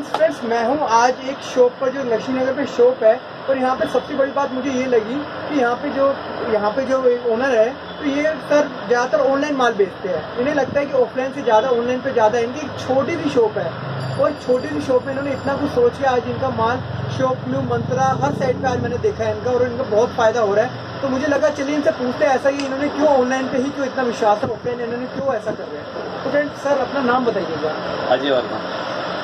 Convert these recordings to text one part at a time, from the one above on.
Friends मैं हूँ आज एक शॉप पर जो लक्ष्मी नगर पे शॉप है और यहाँ पे सबसे बड़ी बात मुझे ये लगी कि यहाँ पे जो ओनर है तो ये सर ज़्यादातर ऑनलाइन माल बेचते हैं। इन्हें लगता है कि ऑफलाइन से ज़्यादा ऑनलाइन पे ज़्यादा है। इनकी एक छोटी सी शॉप है और छोटी सी शॉप में इन्होंने इतना कुछ सोच के आज इनका माल शॉपक्लू मंत्रा हर साइड पे आज मैंने देखा है इनका और इनका बहुत फायदा हो रहा है। तो मुझे लगा चलिए इनसे पूछते हैं ऐसा ही इन्होंने क्यों ऑनलाइन पे ही क्यों इतना विश्वास है, ऑफलाइन इन्होंने क्यों ऐसा कर रहे हैं। तो फ्रेंड सर अपना नाम बताइएगा। अजय वर्मा।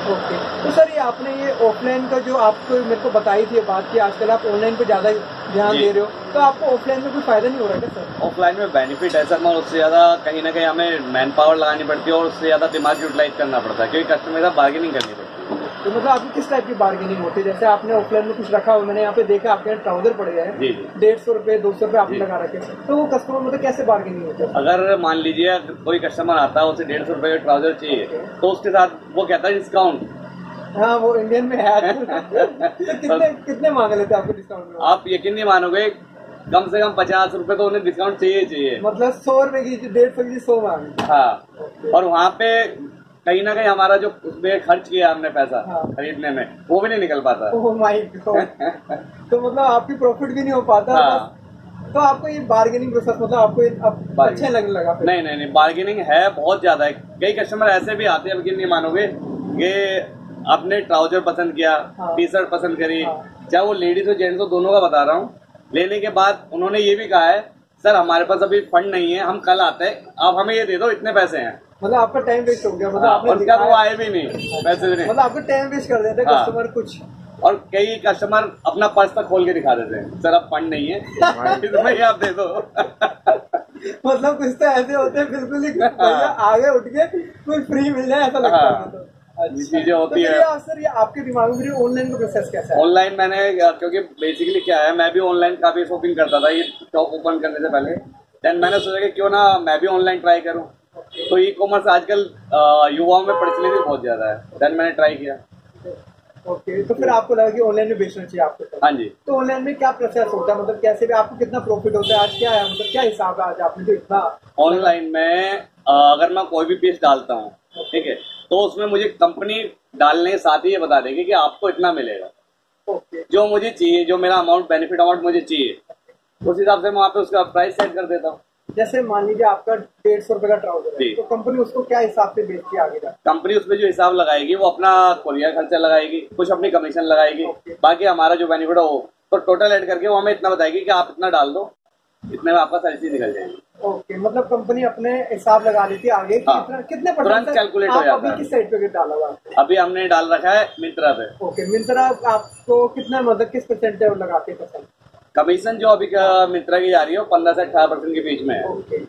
ओके तो सर ये आपने ये ऑफलाइन का जो आपको मेरे को बताई थी बात की आजकल आप ऑनलाइन पे ज़्यादा ध्यान दे रहे हो, तो आपको ऑफलाइन में कोई फायदा नहीं हो रहा है क्या सर? ऑफलाइन में बेनिफिट है सर, मगर उससे ज़्यादा कहीं ना कहीं हमें मैन पावर लगानी पड़ती है और उससे ज़्यादा दिमाग यूटिलाइज करना पड़ता है क्योंकि कस्टमर के साथ बार्गेनिंग करनी पड़ती है। तो मतलब आपकी किस टाइप की बार्गेनिंग होती है? जैसे आपने ऑफलाइन में कुछ रखा हुआ, मैंने यहाँ पे देखा आपके यहाँ ट्राउजर पड़ गया है 150 रुपए 200 रुपए आपने लगा रखे, तो वो कस्टमर मतलब कैसे बार्गेनिंग होती है? अगर मान लीजिए कोई कस्टमर आता है उसे 150 रुपए का ट्राउजर चाहिए तो उसके साथ वो कहता है डिस्काउंट। हाँ वो इंडियन में है। तो कितने मांग लेते हैं आपको डिस्काउंट में? आप यकीन नहीं मानोगे, कम से कम 50 रुपए तो उन्हें डिस्काउंट चाहिए। मतलब 100 रुपए की 150 की 100 मांग। हाँ और वहाँ पे कहीं ना कहीं हमारा जो उसमें खर्च किया हमने पैसा खरीदने में वो भी नहीं निकल पाता। Oh my God. तो मतलब आपकी प्रॉफिट भी नहीं हो पाता। हाँ। तो आपको ये बार्गेनिंग प्रोसेस मतलब आपको अच्छा लगने लगा? नहीं बार्गेनिंग है बहुत ज्यादा है। कई कस्टमर ऐसे भी आते हैं, यकीन नहीं मानोगे, ये आपने ट्राउजर पसंद किया, टी शर्ट पसंद करी, चाहे वो लेडीज हो जेंट्स हो, दोनों का बता रहा हूँ। लेने के बाद उन्होंने ये भी कहा है सर हमारे पास अभी फंड नहीं है, हम कल आते हैं, आप हमें ये दे दो, इतने पैसे हैं। मतलब आपका टाइम वेस्ट हो गया। मतलब आपने और क्या वो आए भी नहीं, पैसे भी नहीं, मतलब आपको टाइम वेस्ट कर देते कस्टमर कुछ। और कई कस्टमर अपना पर्स तक खोल के दिखा देते हैं, सर अब फंड नहीं है इसमें आप दे दो। मतलब कुछ तो ऐसे होते हैं बिल्कुल ही आगे उठ के कुछ फ्री मिल जाए ऐसा लगता है। चीजें होती है। सर ये आपके दिमाग में ऑनलाइन का प्रोसेस कैसा है? ऑनलाइन मैंने क्योंकि बेसिकली क्या है, मैं भी ऑनलाइन काफी शॉपिंग करता था ये शॉप ओपन करने से पहले। देन मैंने सोचा कि क्यों ना मैं भी ऑनलाइन ट्राई करूं। तो ई कॉमर्स आजकल युवाओं में प्रचलित भी बहुत ज्यादा है। देन मैंने ट्राई किया। ओके तो फिर आपको लगा कि ऑनलाइन में बेचना चाहिए आपको? हाँ जी। तो ऑनलाइन में क्या प्रोसेस होता है, मतलब कैसे भी आपको कितना प्रॉफिट होता है? आज क्या है मतलब क्या हिसाब है आज आपने जो इतना ऑनलाइन में अगर मैं कोई भी पीस डालता हूँ, ठीक है, तो उसमें मुझे कंपनी डालने के साथ ही ये बता देगी कि आपको इतना मिलेगा। जो मुझे चाहिए, जो मेरा अमाउंट बेनिफिट अमाउंट मुझे चाहिए, उस हिसाब से मैं वहाँ पे उसका प्राइस सेट कर देता हूँ। जैसे मान लीजिए आपका 150 रुपए का ट्राउजर है, तो कंपनी उसको क्या हिसाब से बेचती है आगे? कंपनी उसमें जो हिसाब लगाएगी वो अपना कोरियर खर्चा लगाएगी, कुछ अपनी कमीशन लगाएगी, बाकी हमारा जो बेनिफिट है वो तो टोटल ऐड करके वो हमें इतना बताएगी कि आप इतना डाल दो, इतने में आपका सारी चीज निकल जाएगी। ओके मतलब कंपनी अपने हिसाब लगा लेती है आगे कि कितने तुरंत कैलकुलेट हो जाता है। अभी किस साइड पे डाला हुआ? अभी हमने डाल रखा है मिंत्रा पे। ओके मिंत्रा आपको कितना मतलब किस परसेंट लगाते हैं? कमीशन जो अभी मिंत्रा की जा रही है 15 से 18% के बीच में है।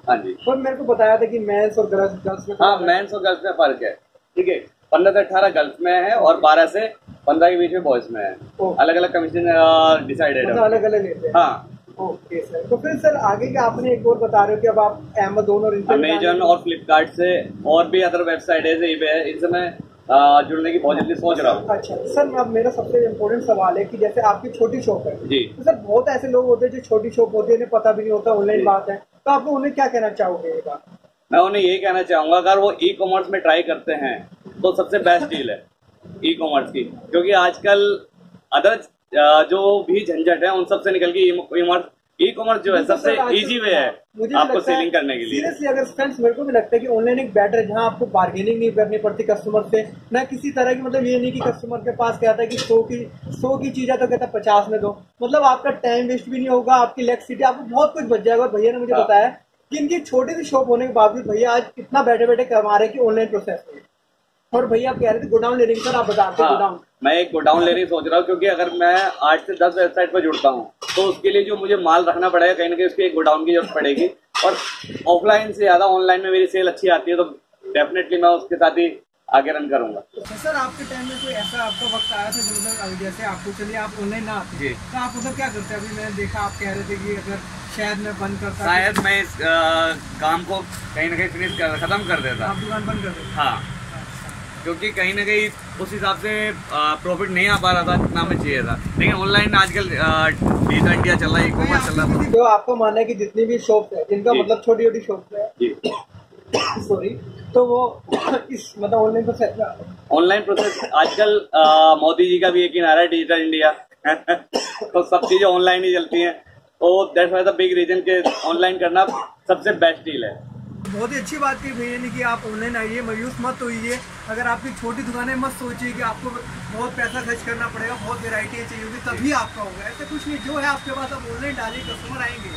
हाँ जी। और मेरे को बताया था कि मेंस और गर्ल्स में। हाँ मेंस और गर्ल्स में फर्क है, ठीक है। 15 से 18 गर्ल्स में है और 12 से 15 के बीच में बॉयज में है। अलग अलग कमीशन डिसाइडेड है, अलग अलग लेते हैं। हाँ ओके सर। तो फिर सर आगे क्या आपने एक और बता रहे हो कि अब आप अमेजन और फ्लिपकार्ट से और भी अदर वेबसाइट है ईबे है, इनसे मैं जुड़ने की बहुत जल्दी सोच रहा हूँ। अच्छा सर अब मेरा सबसे इम्पोर्टेंट सवाल है कि जैसे आपकी छोटी शॉप है जी, तो सर बहुत ऐसे लोग होते हैं जो छोटी शॉप होती है, इन्हें पता भी नहीं होता ऑनलाइन बात है, तो आप उन्हें क्या कहना चाहोगे? ये बात मैं उन्हें यही कहना चाहूंगा, अगर वो ई कॉमर्स में ट्राई करते हैं तो सबसे बेस्ट डील है ई कॉमर्स की, क्योंकि आजकल अदर जो भी झंझट है उन सबसे निकल के ई कॉमर्स जो है सबसे इजी वे है आपको सेलिंग करने के लिए। सीरियसली अगर फ्रेंड्स मेरे को भी लगता है कि ऑनलाइन एक बेटर है जहां आपको बार्गेनिंग नहीं करनी पड़ती कस्टमर से, ना किसी तरह की, मतलब ये नहीं कि कस्टमर के पास कहता है कि 100 की चीज है तो कहता है 50 में दो, मतलब आपका टाइम वेस्ट भी नहीं होगा, आपकी इलेक्ट्रिसिटी, आपको बहुत कुछ बच जाएगा। और भैया ने मुझे बताया कि इनकी छोटी सी शॉप होने के बावजूद भैया आज इतना बैठे बैठे कमा रहे कि ऑनलाइन प्रोसेस में। और भैया आप कह रहे थे गोडाउन ले रही सर, आप बताते हैं गोडाउन? मैं एक गोडाउन लेने सोच रहा हूँ, क्योंकि अगर मैं 8 से 10 वेबसाइट पर जुड़ता हूँ तो उसके लिए जो मुझे माल रखना पड़ेगा, कहीं ना कहीं उसकी एक गोडाउन की जरूरत पड़ेगी। और ऑफलाइन से ज्यादा ऑनलाइन में मेरी सेल अच्छी आती है, तो डेफिनेटली मैं उसके साथ ही आगे रन करूंगा। सर आपके टाइम में कोई ऐसा आपका वक्त आया था जब जैसे आपको चलिए आप ऑनलाइन ना आते तो आप उधर क्या करते? अभी मैंने देखा आप कह रहे थे कि अगर शायद मैं बंद करता, शायद मैं इस काम को कहीं ना कहीं फिनिश खत्म कर देता, आप दुकान बंद कर देता। हाँ, क्योंकि कहीं ना कहीं उस हिसाब से प्रॉफिट नहीं आ पा रहा था जितना हमें चाहिए था। लेकिन ऑनलाइन आजकल डिजिटल इंडिया चल रहा है, ई-कॉमर्स चल रहा है। जो आपको मानना है कि जितनी भी शॉप है जिनका मतलब छोटी छोटी शॉप है, सॉरी, तो वो इस मतलब ऑनलाइन प्रोसेस आजकल मोदी जी का भी एक ही नारा है, डिजिटल इंडिया। तो सब चीजें ऑनलाइन ही चलती हैं, तो that's why the big reason के ऑनलाइन करना सबसे बेस्ट डील है। बहुत ही अच्छी बात की भैया ने कि आप ऑनलाइन आइए, मायूस मत होइए। अगर आपकी छोटी दुकानें मत सोचिए कि आपको बहुत पैसा खर्च करना पड़ेगा, बहुत वेराइटी चाहिए होगी तभी आपका होगा, ऐसा कुछ नहीं। जो है आपके पास आप ऑनलाइन डालिए, कस्टमर आएंगे।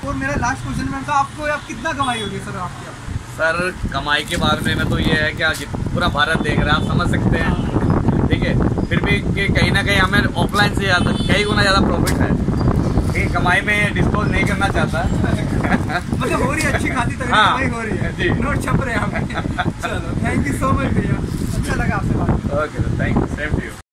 और मेरा लास्ट क्वेश्चन में था, आपको आप कितना कमाई होगी सर आपकी? सर कमाई के बारे में तो ये है कि पूरा भारत देख रहे हैं, आप समझ सकते हैं, ठीक है। फिर भी कि कहीं ना कहीं हमें ऑफलाइन से ज़्यादा कई गुना ज़्यादा प्रॉफिट है, ठीक। कमाई में डिस्क्लोज नहीं करना चाहता। मतलब हो रही है अच्छी खासी तगड़ी कमाई हो रही है जी, नोट छप रहे हैं यहाँ पे। चलो थैंक यू सो मच भैया, अच्छा लगा आपसे बात। Okay, thank you, same to you.